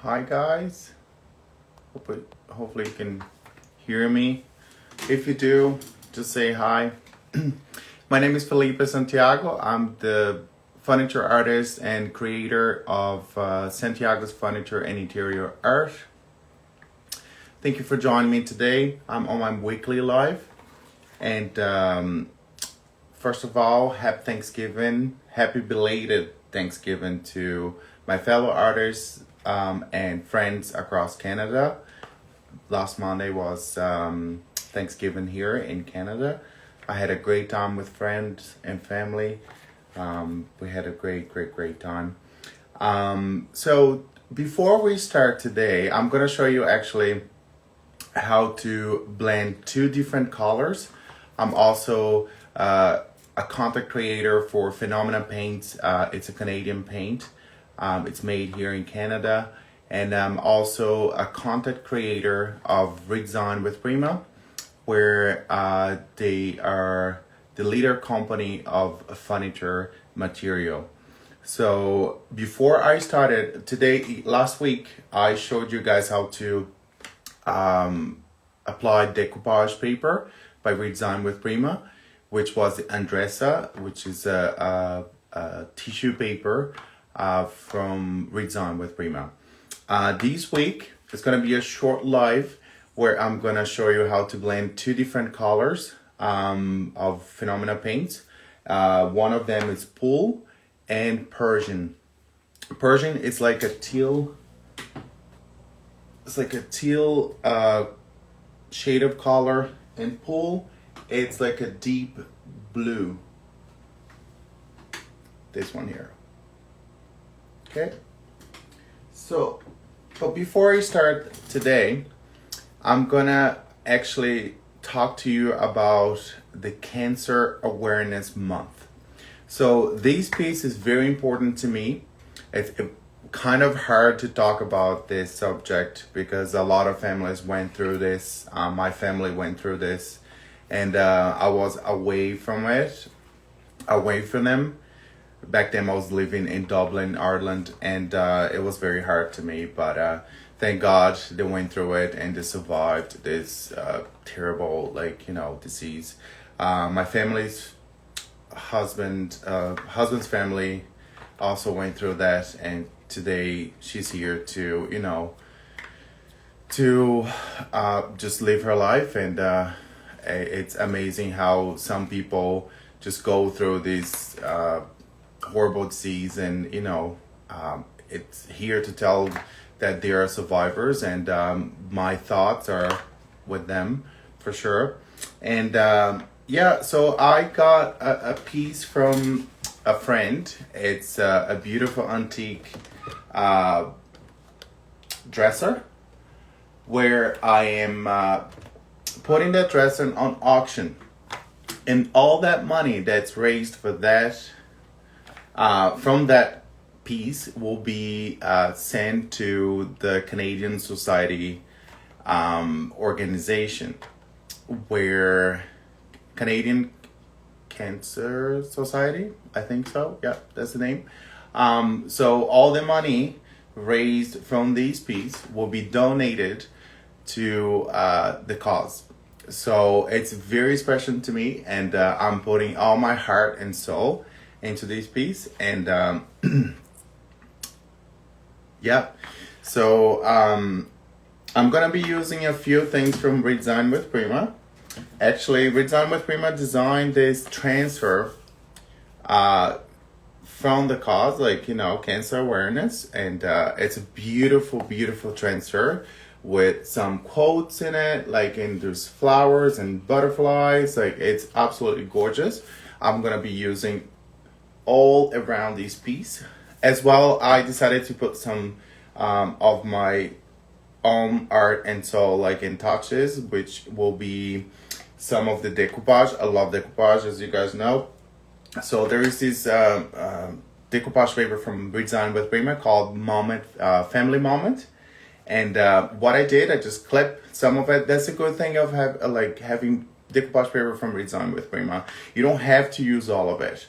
Hi guys. Hopefully you can hear me. If you do, just say hi. My name is Felipe Santiago. I'm the furniture artist and creator of Santiago's Furniture and Interior Art. Thank you for joining me today. I'm on my weekly live. And first of all, happy Thanksgiving. Happy belated Thanksgiving to my fellow artists and friends across Canada. Last Monday was Thanksgiving here in Canada. I had a great time with friends and family. We had a great time. So before we start today, I'm going to show you actually how to blend two different colors. I'm also a content creator for Phenomena Paints. It's a Canadian paint. It's made here in Canada. And I'm also a content creator of Redesign with Prima, where they are the leader company of furniture material. So before I started last week, I showed you guys how to apply decoupage paper by Redesign with Prima, which was the Andressa, which is a tissue paper from Redesign with Prima. This week, it's going to be a short live where I'm going to show you how to blend two different colors of Phenomena paints. One of them is Pool and Persian. Persian is like a teal. It's like a teal shade of color, and Pool, it's like a deep blue. This one here. Okay. So, but before I start today, I'm gonna actually talk to you about the Cancer Awareness Month. So this piece is very important to me. It's kind of hard to talk about this subject because a lot of families went through this. My family went through this, and I was away from them. Back then I was living in Dublin, Ireland, and it was very hard to me, but thank God they went through it and they survived this terrible, disease. My family's husband's family also went through that, and today she's here to just live her life. And it's amazing how some people just go through this horrible disease, and it's here to tell that they are survivors, and my thoughts are with them for sure. And so I got a piece from a friend. It's a beautiful antique dresser where I am putting that dresser on auction, and all that money that's raised for that from that piece will be sent to the Canadian Society organization, where Canadian Cancer Society, I think so. Yeah, that's the name. So all the money raised from these pieces will be donated to the cause. So it's very special to me, and I'm putting all my heart and soul into this piece. And so I'm gonna be using a few things from Redesign with Prima. Actually, Redesign with Prima designed this transfer from the cause, cancer awareness, and it's a beautiful transfer with some quotes in it, and there's flowers and butterflies. It's absolutely gorgeous. I'm gonna be using all around this piece. As well, I decided to put some of my own art and soul in touches, which will be some of the decoupage. I love decoupage, as you guys know. So there is this decoupage paper from Redesign with Prima called Family Moment. And what I did, I just clipped some of it. That's a good thing of having decoupage paper from Redesign with Prima. You don't have to use all of it.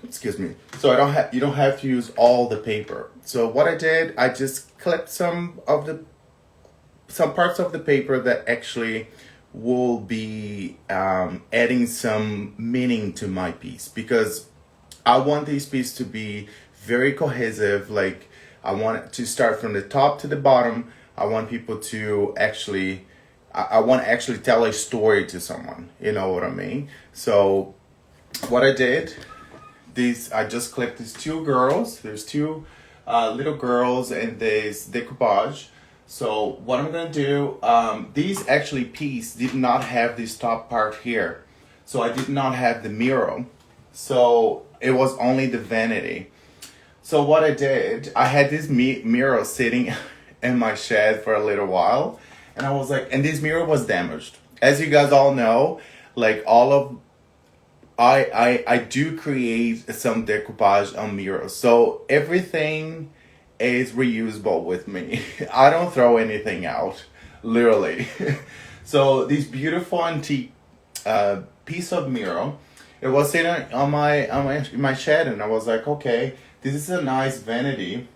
excuse me. So you don't have to use all the paper. So what I did, I just clipped some parts of the paper that actually will be adding some meaning to my piece, because I want this piece to be very cohesive. Like, I want it to start from the top to the bottom. I want people to actually, I want to actually tell a story to someone. You know what I mean? So what I did, I just clipped these two girls. There's two little girls and this decoupage. So what I'm gonna do, these actually piece did not have this top part here. So I did not have the mirror. So it was only the vanity. So what I did, I had this mirror sitting in my shed for a little while. And I was like, and this mirror was damaged. As you guys all know, like I do create some decoupage on mirrors. So everything is reusable with me. I don't throw anything out, literally. So this beautiful antique piece of mirror, it was sitting on my shed, and I was like, okay, this is a nice vanity.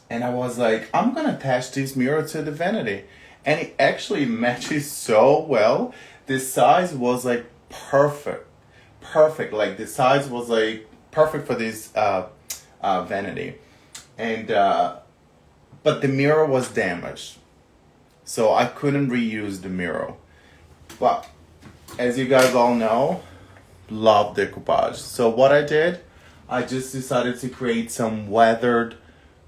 And I was like, I'm gonna attach this mirror to the vanity. And it actually matches so well. The size was like perfect. Like the size was like perfect for this vanity. And but the mirror was damaged. So I couldn't reuse the mirror. But as you guys all know, love decoupage. So what I did, I just decided to create some weathered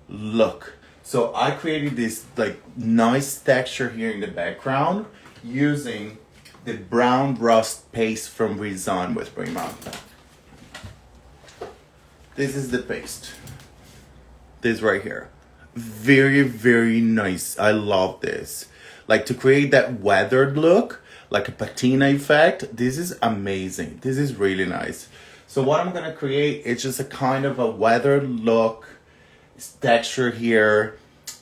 look. So I created this like nice texture here in the background using the brown rust paste from Design with Prima. This is the paste. This right here. Very, very nice. I love this. Like, to create that weathered look, like a patina effect, this is amazing. This is really nice. So what I'm gonna create is just a kind of a weathered look, texture here,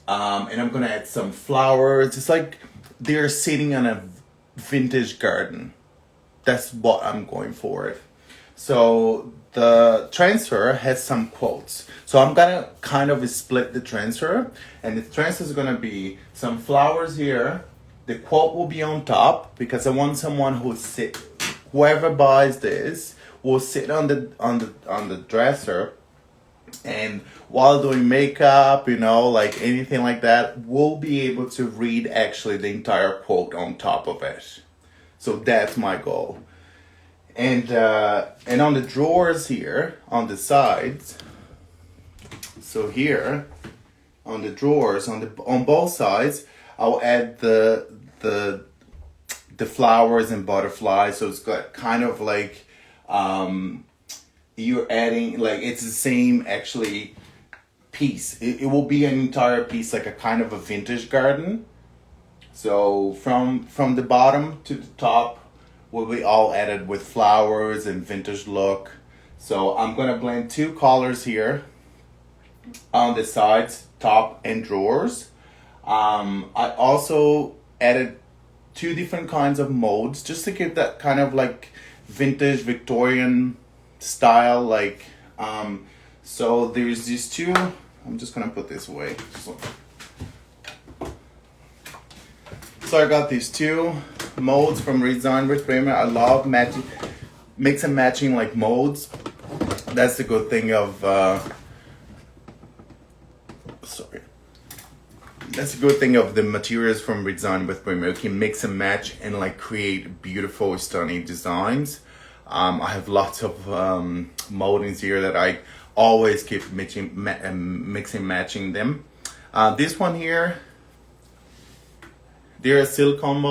and I'm gonna add some flowers. It's like they're sitting on a vintage garden. That's what I'm going for. So the transfer has some quotes. So I'm gonna kind of split the transfer, and the transfer is gonna be some flowers here. The quote will be on top, because I want someone whoever buys this will sit on the dresser, and while doing makeup, like anything like that, we'll be able to read actually the entire quote on top of it. So that's my goal. And on the drawers here, on the sides, so here, on the drawers, on both sides, I'll add the flowers and butterflies. So it's got kind of like, you're adding, like, it's the same actually piece. It will be an entire piece, like a kind of a vintage garden. So from the bottom to the top will be all added with flowers and vintage look. So I'm gonna blend two colors here on the sides, top and drawers. I also added two different kinds of molds just to give that kind of like vintage Victorian style, like so there's these two. I'm just gonna put this away. So I got these two molds from Design with Prima. I love mix and matching like molds. That's the good thing of that's the good thing of the materials from Design with Prima. You can mix and match and like create beautiful, stunning designs. I have lots of moldings here that I always keep mixing matching them. This one here, there are silicone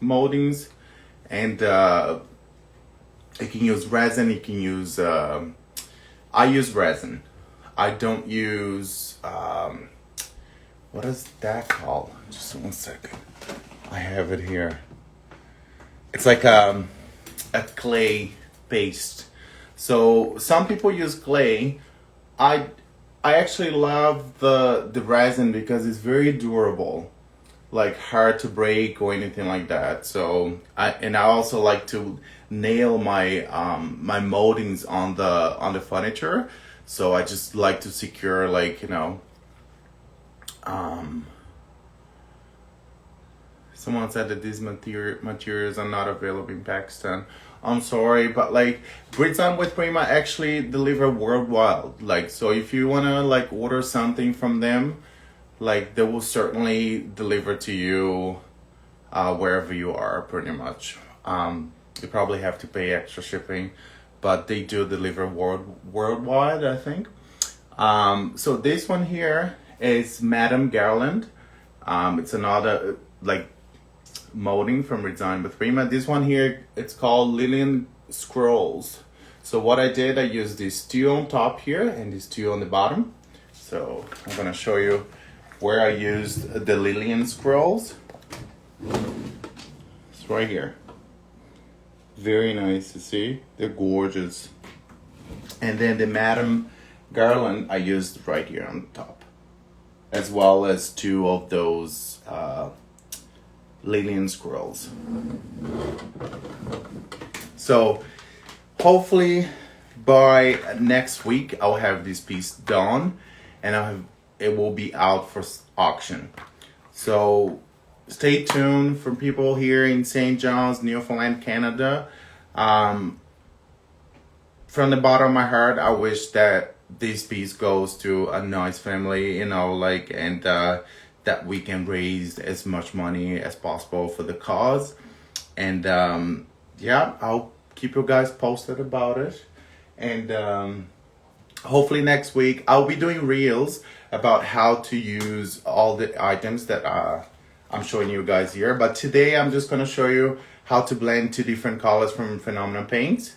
moldings, and you can use resin. You can use I use resin. I don't use what is that called? Just 1 second. I have it here. It's like a clay paste. So some people use clay. I actually love the resin because it's very durable. like hard to break or anything like that. So I also like to nail my my moldings on the furniture. So I just like to secure, like, you know, um someone said that these materials are not available in Pakistan. I'm sorry, but like Britzon with Prima actually deliver worldwide. Like, so if you wanna like order something from them, like they will certainly deliver to you wherever you are, pretty much. You probably have to pay extra shipping, but they do deliver worldwide, I think. So this one here is Madame Garland. It's another like molding from Resign with Prima. This one here, it's called Lillian Scrolls. So what I did, I used this two on top here and this two on the bottom. So I'm gonna show you where I used the Lillian Scrolls. It's right here. Very nice to see. They're gorgeous. And then the Madame Garland I used right here on the top, as well as two of those Lillian Scrolls. So hopefully by next week I'll have this piece done, and it will be out for auction. So stay tuned for people here in St. John's, Newfoundland, Canada. From the bottom of my heart, I wish that this piece goes to a nice family, you know, like, and that we can raise as much money as possible for the cause. And yeah, I'll keep you guys posted about it. And hopefully next week I'll be doing reels about how to use all the items that I'm showing you guys here. But today I'm just going to show you how to blend two different colors from Phenomenal Paints.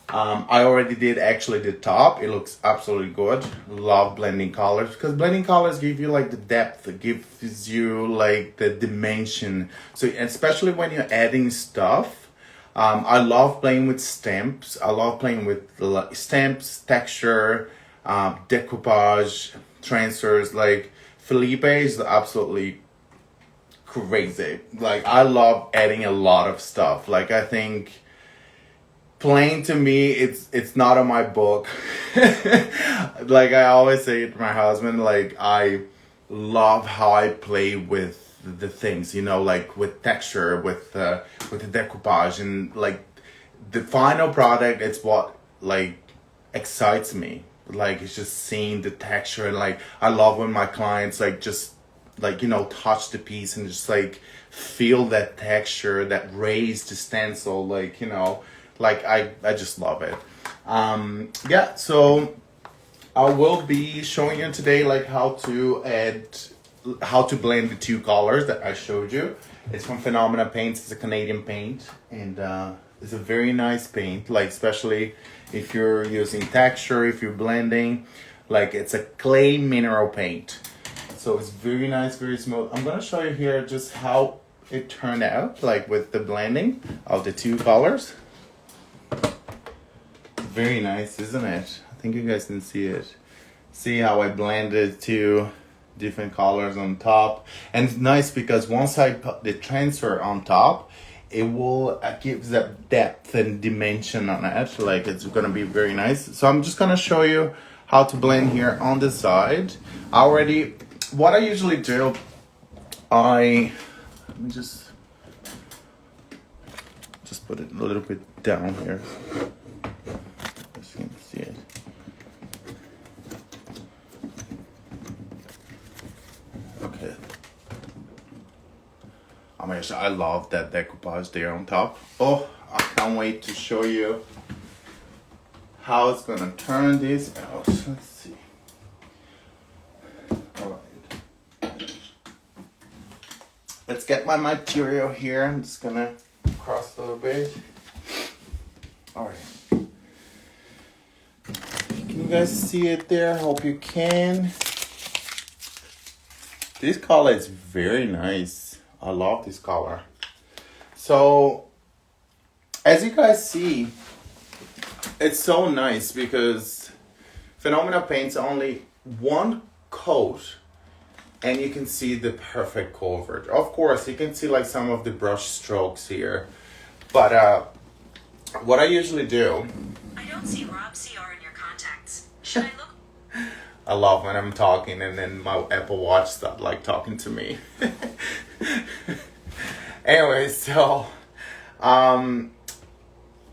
I already did actually the top. It looks absolutely good. Love blending colors, because blending colors give you like the depth, it gives you like the dimension. So especially when you're adding stuff, I love playing with stamps. I love playing with stamps, texture, decoupage, transfers. Like Felipe is absolutely crazy. Like I love adding a lot of stuff. Like I think plain to me, it's not on my book. Like I always say to my husband, like I love how I play with the things, you know, like with texture, with the decoupage, and like the final product. It's what like excites me. Like it's just seeing the texture, and like I love when my clients like just like, you know, touch the piece and just like feel that texture, that raised stencil, like, you know. Like I just love it. Yeah, so I will be showing you today like how to blend the two colors that I showed you. It's from Phenomena Paints. It's a Canadian paint, and it's a very nice paint. Like especially if you're using texture, if you're blending, like it's a clay mineral paint. So it's very nice, very smooth. I'm gonna show you here just how it turned out, like with the blending of the two colors. Very nice, isn't it? I think you guys can see it. See how I blended two different colors on top. And it's nice because once I put the transfer on top, it will give that depth and dimension on it. Like it's gonna be very nice. So I'm just gonna show you how to blend here on the side. What I usually do, let me just put it a little bit down here. You can see it. Okay. Oh my gosh, I love that decoupage there on top. Oh, I can't wait to show you how it's gonna turn this out. Let's see. Alright. Let's get my material here. I'm just gonna cross a little bit. Alright. Can you guys see it there? Hope you can. This color is very nice. I love this color. So, as you guys see, it's so nice because Phenomena Paints only one coat, and you can see the perfect coverage. Of course, you can see like some of the brush strokes here, but what I usually do. I don't see Rob CR in your contacts. Should I look? I love when I'm talking and then my Apple Watch starts like talking to me. Anyway, so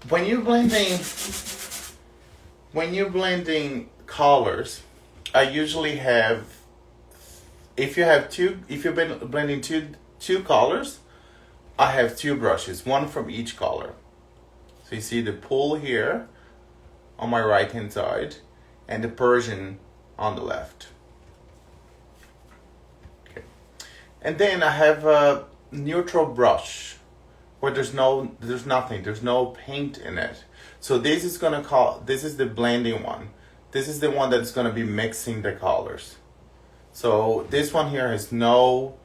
when you're blending colors, I usually have, if you've been blending two colors, I have two brushes, one from each color. So you see the pool here on my right hand side and the Persian on the left. Okay. And then I have a neutral brush where there's nothing, there's no paint in it. So this is the blending one. This is the one that's gonna be mixing the colors. So this one here has no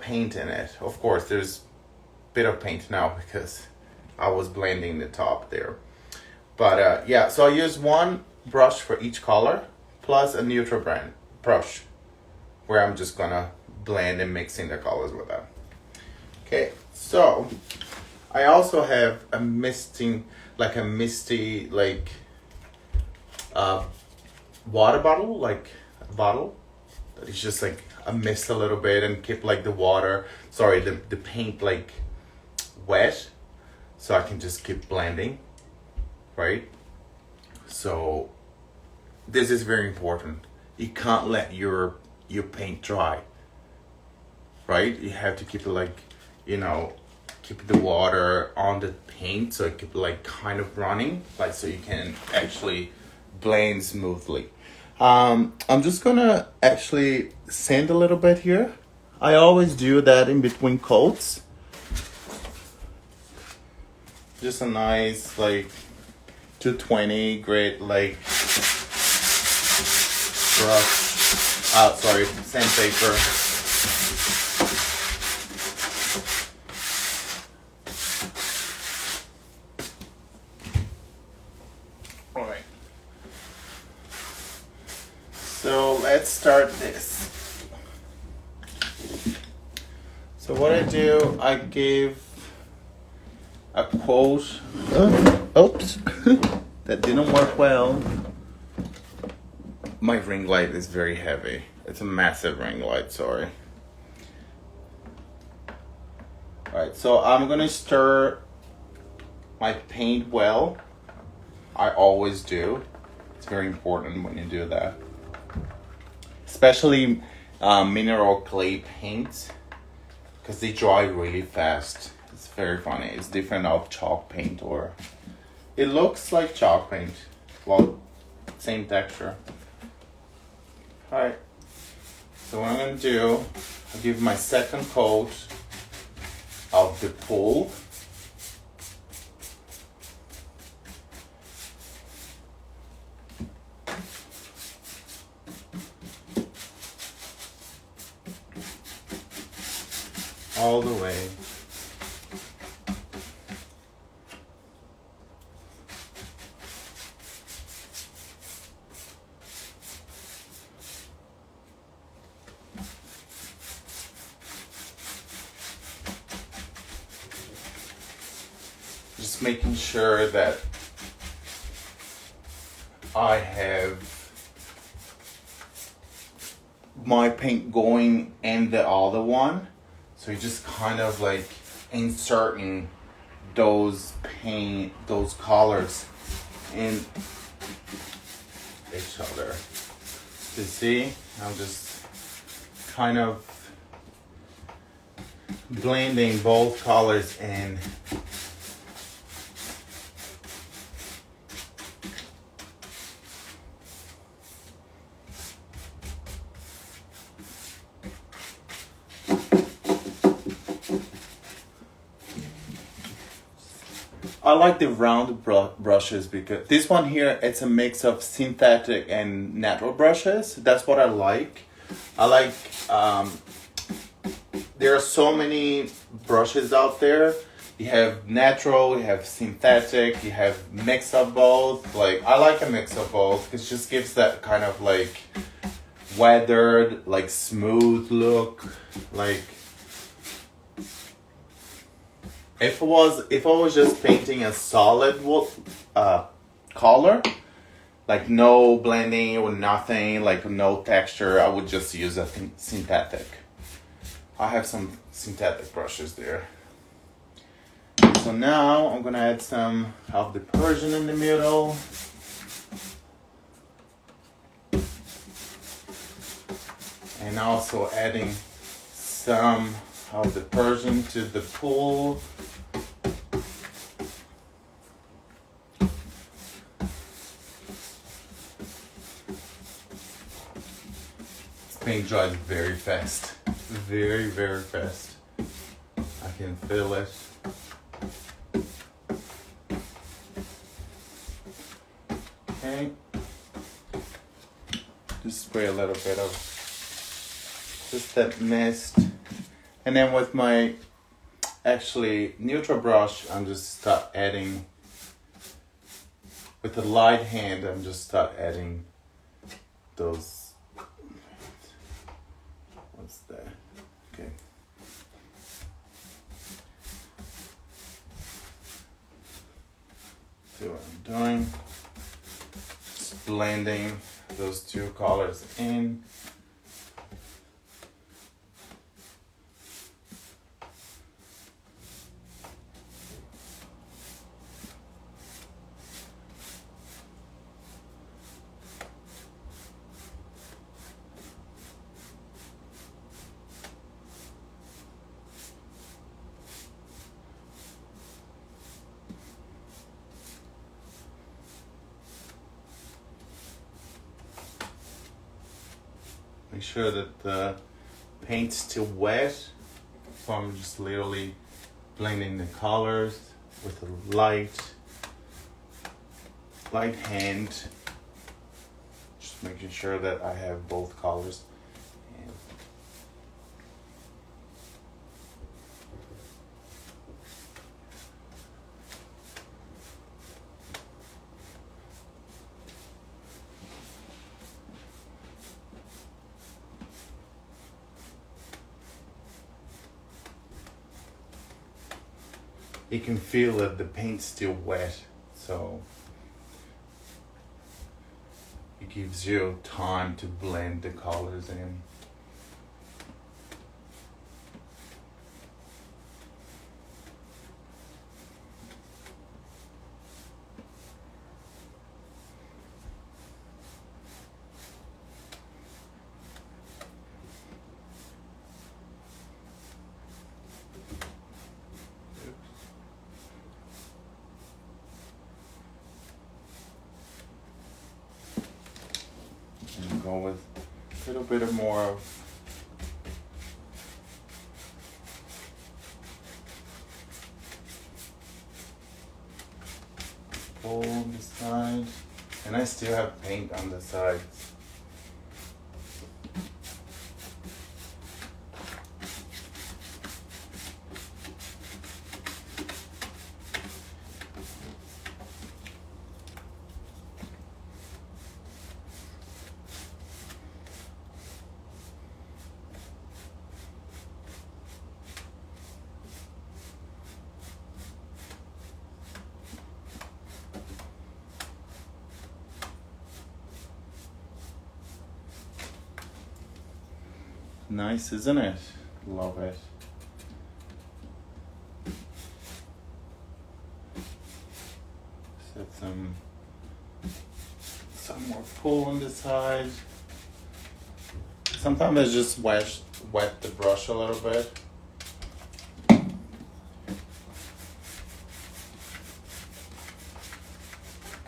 paint in it. Of course, there's a bit of paint now because I was blending the top there. But yeah, so I use one brush for each color plus a neutral brush where I'm just gonna blend and mixing the colors with that. Okay, so I also have a misty water bottle, like a bottle that is just like a mist a little bit and keep like the paint like wet, so I can just keep blending, right? So this is very important. You can't let your paint dry, right? You have to keep it like, keep the water on the paint so it keep like kind of running, like so you can actually blend smoothly. I'm just gonna actually sand a little bit here. I always do that in between coats. Just a nice like 220 grade like sandpaper. All right. So let's start this. So what I do, I give a quote. Oops, that didn't work well. My ring light is very heavy. It's a massive ring light, sorry. Alright, so I'm gonna stir my paint well. I always do. It's very important when you do that. Especially mineral clay paints, because they dry really fast. It's very funny. It's different of chalk paint, or it looks like chalk paint. Well, same texture. Alright, so what I'm going to do, I'll give my second coat of the pool. All the way. Just making sure that I have my paint going in the other one. So you're just kind of like inserting those colors in each other. You see, I'm just kind of blending both colors in. I like the round brushes because this one here, it's a mix of synthetic and natural brushes. That's what I like. I like, there are so many brushes out there. You have natural, you have synthetic, you have mix of both. Like, I like a mix of both. It just gives that kind of like weathered, like smooth look. Like if I was just painting a solid color, like no blending or nothing, like no texture, I would just use a synthetic. I have some synthetic brushes there. So now I'm gonna add some of the Persian in the middle. And also adding some of the Persian to the pool. This paint dries very fast. Very, very fast. I can feel it. Okay. Just spray a little bit of just that mist. And then with my actually neutral brush, I'm just start adding, with the light hand, I'm just start adding those, what's that? Okay. See what I'm doing? Just blending those two colors in. Make sure that the paint's still wet. So I'm just literally blending the colors with a light hand. Just making sure that I have both colors. You can feel that the paint's still wet, so it gives you time to blend the colors in. And go with a little bit of more of full on the side, and I still have paint on the sides. Nice, isn't it? Love it. Set some more pull on the side. Sometimes I just wet the brush a little bit.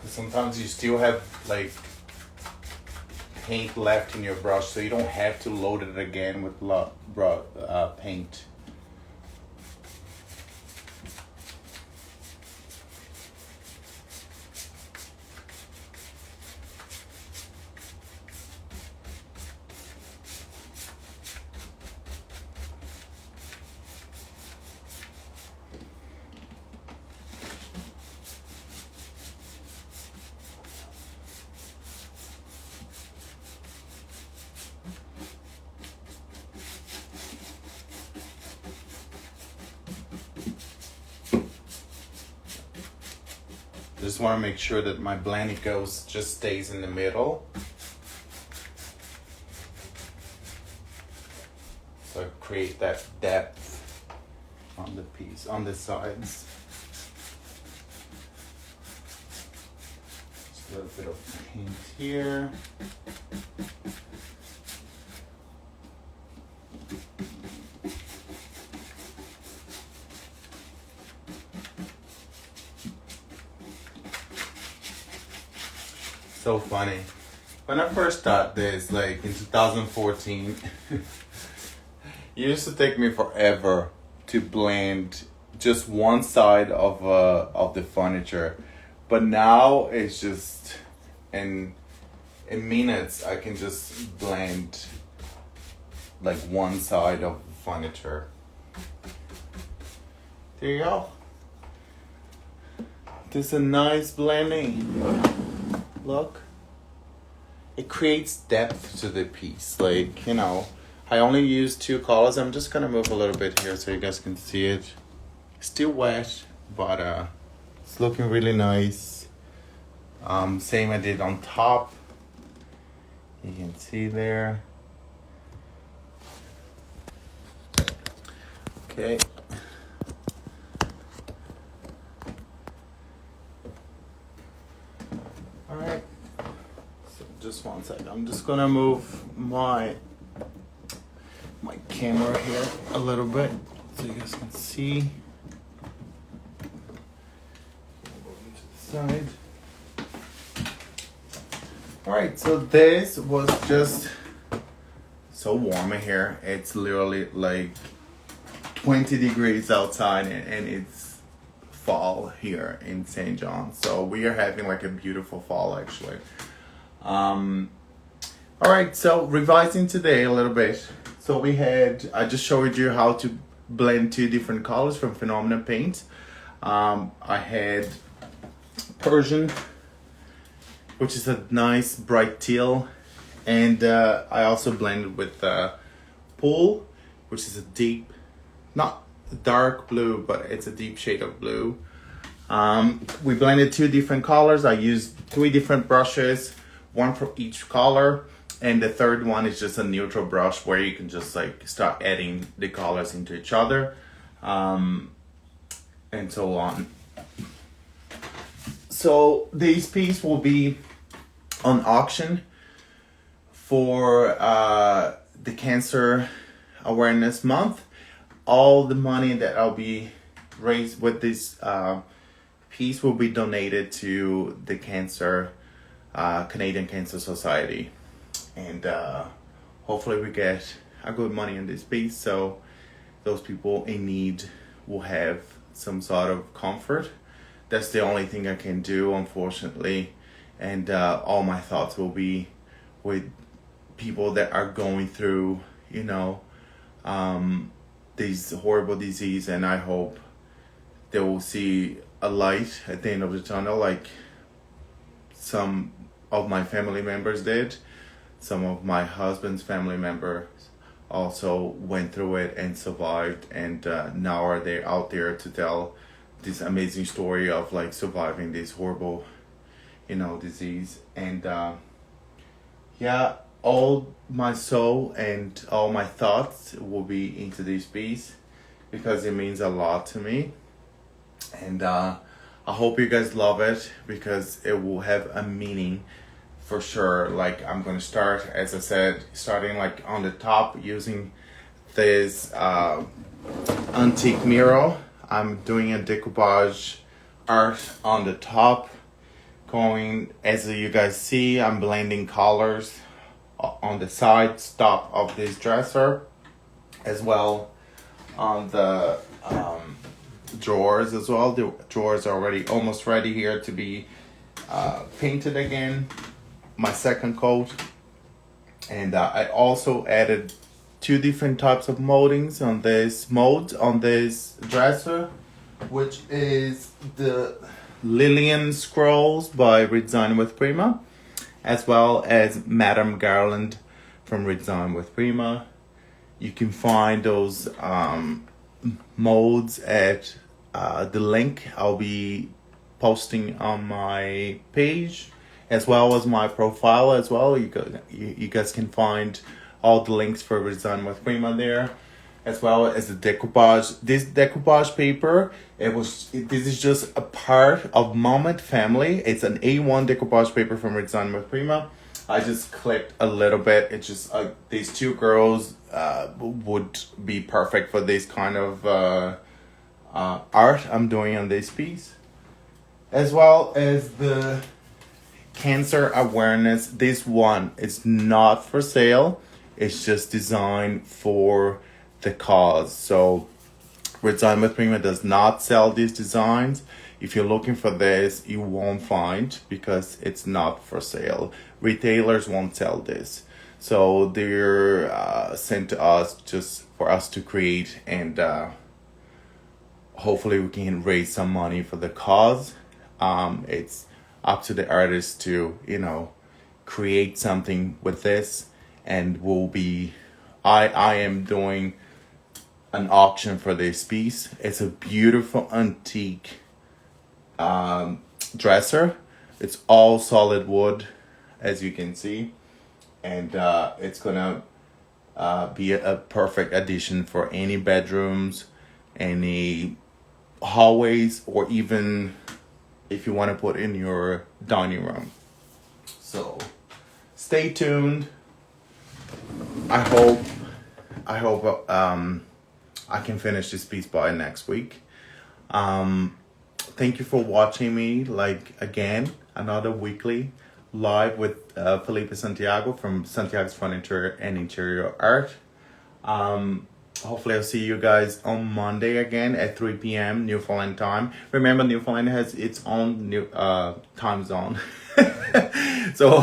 Sometimes you still have like paint left in your brush, so you don't have to load it again with paint. just want to make sure that my blending just stays in the middle. So create that depth on the piece, on the sides. Just a little bit of paint here. So funny. When I first started this, like in 2014, it used to take me forever to blend just one side of the furniture, but now it's just in minutes I can just blend like one side of the furniture. There you go. This is a nice blending. Look, it creates depth to the piece. Like, you know, I only use 2 colors. I'm just gonna move a little bit here so you guys can see it. Still wet, but it's looking really nice. Same I did on top. You can see there. Okay. Alright, so just one second. I'm just gonna move my camera here a little bit so you guys can see. Moving to the side. Alright, so this was just so warm in here. It's literally like 20 degrees outside and it's fall here in St. John, so we are having like a beautiful fall actually. All right, so revising today a little bit. So I just showed you how to blend 2 different colors from Phenomena Paint. I had Persian, which is a nice bright teal, and I also blended with Pool, which is a deep, not dark blue, but it's a deep shade of blue. We blended 2 different colors. I used 3 different brushes, 1 for each color, and the third one is just a neutral brush where you can just like start adding the colors into each other, and so on. So this piece will be on auction for the Cancer Awareness Month. All the money that I'll be raised with this piece will be donated to the Canadian Cancer Society, and hopefully we get a good money in this piece, so those people in need will have some sort of comfort. That's the only thing I can do, unfortunately, and all my thoughts will be with people that are going through, you know, this horrible disease, and I hope they will see a light at the end of the tunnel, like some of my family members did. Some of my husband's family members also went through it and survived, and now are they out there to tell this amazing story of like surviving this horrible, you know, disease. And yeah, all my soul and all my thoughts will be into this piece because it means a lot to me, and I hope you guys love it because it will have a meaning for sure. Like, I'm gonna start, as I said, starting like on the top using this antique mirror. I'm doing a decoupage art on the top, going, as you guys see, I'm blending colors on the side top of this dresser, as well on the drawers as well. The drawers are already almost ready here to be painted again, my second coat. And I also added 2 different types of moldings on this dresser, which is the Lillian Scrolls by Redesign with Prima, as well as Madame Garland from Redesign with Prima. You can find those molds at the link I'll be posting on my page as well as my profile as well. You guys can find all the links for Resign with Prima there, as well as the decoupage. This decoupage paper, this is just a part of Moment Family. It's an A1 decoupage paper from Resign with Prima. I just clicked a little bit. It's just these two girls would be perfect for this kind of art I'm doing on this piece. As well as the cancer awareness. This one is not for sale. It's just designed for the cause. So Resign with Prima does not sell these designs. If you're looking for this, you won't find, because it's not for sale. Retailers won't sell this. So they're sent to us just for us to create, and hopefully we can raise some money for the cause. It's up to the artist to, create something with this, and I am doing an auction for this piece. It's a beautiful antique dresser. It's all solid wood, as you can see, and it's gonna be a perfect addition for any bedrooms, any hallways, or even if you want to put in your dining room. So stay tuned. I hope I can finish this piece by next week. Thank you for watching me, again, another weekly live with Felipe Santiago from Santiago's Furniture and Interior Art. Hopefully I'll see you guys on Monday again at 3 p.m. Newfoundland time. Remember, Newfoundland has its own time zone. So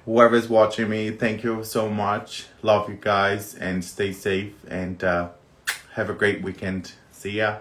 whoever's watching me, thank you so much. Love you guys, and stay safe, and have a great weekend. See ya.